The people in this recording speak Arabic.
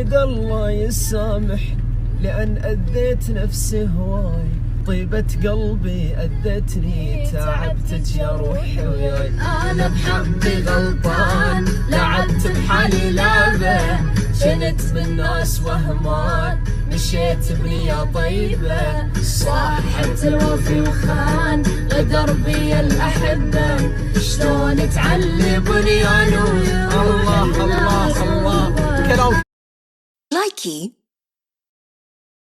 أريد الله يسامح لأن أذيت نفسي هواي، طيبة قلبي أذتني تعبتك يا روحي وياي. أنا بحقي غلطان، لعبت بحالي لعبة، جنت بالناس وهمان، مشيت بنية طيبة، صاحبت الوفي وخان، غدر بي الأحبة، شلون تعلي بنيان الله الله الله كلام لايكي